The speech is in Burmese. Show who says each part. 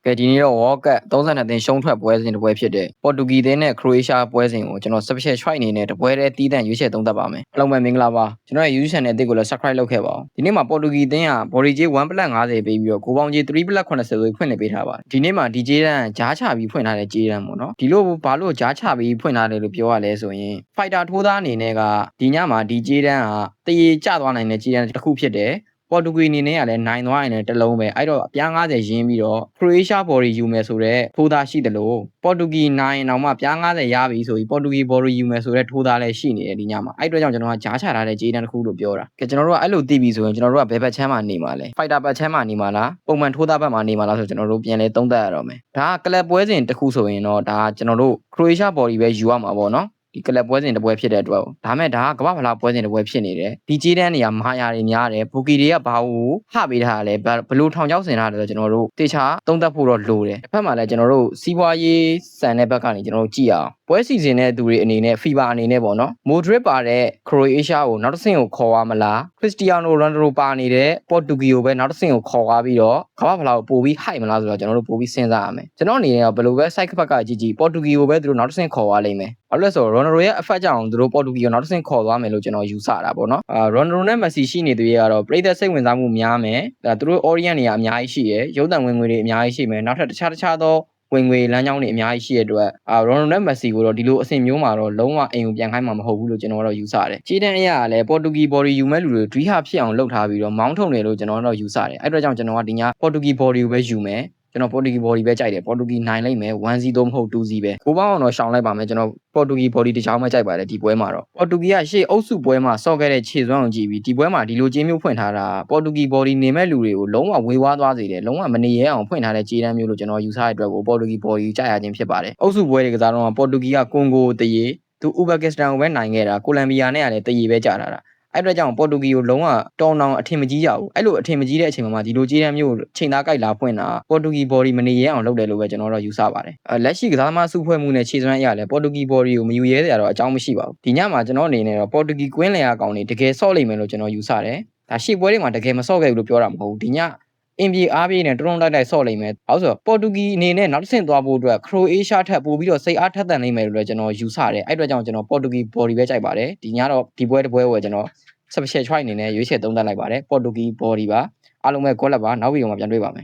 Speaker 1: ကဲဒီနေ့တော့ World Cup 32သင်းရှုံးထွက်ပွဲစဉ်တစ်ပွဲဖြစ်တဲ့ပေါ်တူဂီသင်းနဲ့ခရိုအေးရှားပွဲစဉ်ကိုကျွန်တော် special choice အနေနဲ့တပွဲတည်းတီးတန့်ရွေးချယ်သုံးသပ်ပါမယ်အားလုံးပဲမင်္ဂလာပါကျွန်တော်ရဲ့ YouTube channel အသစ်ကိုလည်း subscribe လုပ်ခဲ့ပါဦးဒီနေ့မှာပေါ်တူဂီသင်းက body ကြေး 1+50 ပေးပြီးတော့ကိုပေါင်းကြေး 3+80 ဆိုဖွင့်နေပေးထားပါတယ်ဒီနေ့မှာဒီကြေးတန်းဂျားချပြီးဖွင့်ထားတဲ့ကြေးတန်းပေါ့နော်ဒီလိုဘာလို့ဂျားချပြီးဖွင့်ထားတယ်လို့ပြောရလဲဆိုရင် fighter ထိုးသားအနေနဲ့ကဒီညမှာဒီကြေးတန်းကတရေကျသွားနိုင်တဲ့ကြေးတန်းတစ်ခုဖြစ်တယ်ပေါ်တူဂီအနေနဲ့ကလည်းနိုင်သွားရင်လည်းတစ်လုံးပဲအဲ့တော့အပြား90ရင်းပြီးတော့ခရိုအေးရှား body ယူမယ်ဆိုတော့ထိုးသားရှိတယ်လို့ပေါ်တူဂီနိုင်အောင်မှပြား90ရပြီဆိုပြီးပေါ်တူဂီ body ယူမယ်ဆိုတော့ထိုးသားလည်းရှိနေတယ်ဒီညမှာအဲ့တော့ကြောင့်ကျွန်တော်ကဂျားချထားတဲ့ကြေးတန်းတစ်ခုလို့ပြောတာကဲကျွန်တော်တို့ကအဲ့လိုသိပြီဆိုရင်ကျွန်တော်တို့ကဘယ်ဘက်ချမ်းမှာနေမှာလဲ fighter ဘက်ချမ်းမှာနေမှာလားပုံမှန်ထိုးသားဘက်မှာနေမှာလားဆိုကျွန်တော်တို့ပြန်လဲသုံးသပ်ရတော့မယ်ဒါကကလပ်ပွဲစဉ်တစ်ခုဆိုရင်တော့ဒါကျွန်တော်တို့ခရိုအေးရှား body ပဲယူရမှာပေါ့နော်ဒီကလပ်ပွဲစဉ်တစ်ပွဲဖြစ်တဲ့အတွက်ဒါမဲ့ဒါကကမ္ဘာဖလားပွဲစဉ်တစ်ပွဲဖြစ်နေတယ်ဒီကြေးတန်းနေရာမာယာတွေများတယ်ဘူကီတွေကဘာကိုဟပေးထားလဲဘလို့ထောင်ချောက်ဆင်ထားတယ်ဆိုကျွန်တော်တို့တေချာသုံးသပ်ဖို့တော့လိုတယ်တစ်ဖက်မှာလည်းကျွန်တော်တို့စီးပွားရေးစံတဲ့ဘက်ကနေကျွန်တော်တို့ကြည့်အောင်ပွဲစီစဉ်တဲ့သူတွေအနေနဲ့ FIBA အနေနဲ့ပေါ့နော်မိုဒရစ်ပါတဲ့ခရိုအေးရှားကိုနောက်တစ်ဆင့်ကိုခေါ်ရမလားခရစ္စတီယာနိုရိုနယ်ဒိုပါနေတဲ့ပေါ်တူဂီကိုပဲနောက်တစ်ဆင့်ကိုခေါ်သွားပြီးတော့ကမ္ဘာဖလားကိုပို့ပြီးဟိုက်မလားဆိုတော့ကျွန်တော်တို့ပို့ပြီးစဉ်းစားရမယ်ကျွန်တော်အနေနဲ့တော့ဘယ်လိုပဲ site ဘက်ကကြည့်ကြည့်ပေါ်တူဂီကိုပဲသူတို့နောက်တစ်ဆင့်ခေါ်သွားလိမ့်မယ်ဘာလို့လဲဆိုတော့ရိုနယ်ဒိုရဲ့ effect ကြောင့်သူတို့ပေါ်တူဂီကိုနောက်တစ်ဆင့်ခေါ်သွားမယ်လို့ကျွန်တော်ယူဆတာပေါ့နော်ရိုနယ်ဒိုနဲ့မက်ဆီရှိနေသေးရတော့ပြည်သက်စိတ်ဝင်စားမှုများမယ်ဒါသူတို့ orient နေရာအများကြီးရှိရယ်ရုပ်သံဝင်ငွေတွေအများကြီးရှိမယ်နောက်ထပ်တခြားသောဝင်ငွေလမ်းကြောင်းတွေအများကြီးရှိတဲ့အတွက်ရိုနယ်ဒိုနဲ့မက်ဆီကိုတော့ဒီလိုအဆင့်မျိုးမှာတော့လုံးဝအိမ်ကိုပြန်ခိုင်းမှာမဟုတ်ဘူးလို့ကျွန်တော်ကတော့ယူဆတယ်ကြေးတန်းအရာကလည်းပေါ်တူဂီ body ယူမဲ့လူတွေဒွိဟာဖြစ်အောင်လုပ်ထားပြီးတော့မောင်းထုံတယ်လို့ကျွန်တော်တော့ယူဆတယ်အဲ့တော့ကြောင့်ကျွန်တော်ကဒီညပေါ်တူဂီ body ကိုပဲယူမယ်ကျွန်တော်ပေါ်တူဂီ body ပဲကြိုက်တယ်ပေါ်တူဂီနိုင်လိုက်မယ်1-0မဟုတ်2-0ပဲကိုပေါင်းအောင်တော့ရှောင်လိုက်ပါမယ်ကျွန်တော်ပေါ်တူဂီ body တစ်ချောင်းပဲကြိုက်ပါတယ်ဒီပွဲမှာတော့ပေါ်တူဂီကရှေ့အုပ်စုပွဲမှာဆော့ခဲ့တဲ့ခြေစွမ်းအောင်ကြည့်ပြီးဒီပွဲမှာဒီလိုကြေးမျိုးဖွင့်ထားတာပေါ်တူဂီ body နေမဲ့လူတွေကိုလုံးဝဝေဝါးသွားစေတယ်လုံးဝမနေရဲအောင်ဖွင့်ထားတဲ့ကြေးတန်းမျိုးလို့ကျွန်တော်ယူဆတဲ့အတွက်ကိုပေါ်တူဂီ body ကြိုက်ရခြင်းဖြစ်ပါတယ်အုပ်စုပွဲတွေကစားတော့ပေါ်တူဂီကကွန်ဂိုတရေသူဥဘကစ္စတန်ကိုပဲနိုင်ခဲ့တာကိုလံဘီယာနဲ့ကလည်းတရေပဲကြာလာတာအဲ့အတွက်ကြောင့်ပေါ်တူဂီကိုလုံးဝတောင်းတောင်းအထင်မကြီးကြဘူးအဲ့လိုအထင်မကြီးတဲ့အချိန်မှာဒီလိုကြေးတန်းမျိုးချိန်သားကြိုက်လာဖွင့်တာပေါ်တူဂီ body မနေရဲအောင်လုပ်တယ်လို့ပဲကျွန်တော်တို့ယူဆပါတယ်လက်ရှိကစားသမားစုဖွဲ့မှုနဲ့ခြေစွမ်းအရလည်းပေါ်တူဂီ body ကိုမယူရဲတဲ့အကြောင်းမရှိပါဘူးဒီညမှာကျွန်တော်အနေနဲ့တော့ပေါ်တူဂီကွင်းလယ်အကောင်တွေတကယ်ဆော့လိမ့်မယ်လို့ကျွန်တော်ယူဆတယ်ဒါရှေ့ပွဲတွေမှာတကယ်မဆော့ခဲ့ဘူးလို့ပြောတာမဟုတ်ဘူးဒီညအင်ပြေအားပြေးနဲ့တုံးတိုက်ဆော့လိမ့်မယ်။အဲဆိုပေါ်တူဂီအနေနဲ့နောက်တစ်ဆင့်သွားဖို့အတွက်ခရိုအေးရှားထက်ပိုပြီးတော့စိတ်အားထက်သန်နိုင်မယ်လို့လည်းကျွန်တော်ယူဆတယ်။အဲ့အတွက်ကြောင့်ကျွန်တော်ပေါ်တူဂီ body ပဲကြိုက်ပါတယ်။ဒီညတော့ဒီပွဲတစ်ပွဲကိုကျွန်တော် special choice အနေနဲ့ရွေးချယ်သုံးသပ်လိုက်ပါတယ်။ပေါ်တူဂီ body ပါအားလုံးပဲ goal လက်ပါနောက်ဗီဒီယိုမှာပြန်တွေ့ပါမယ်။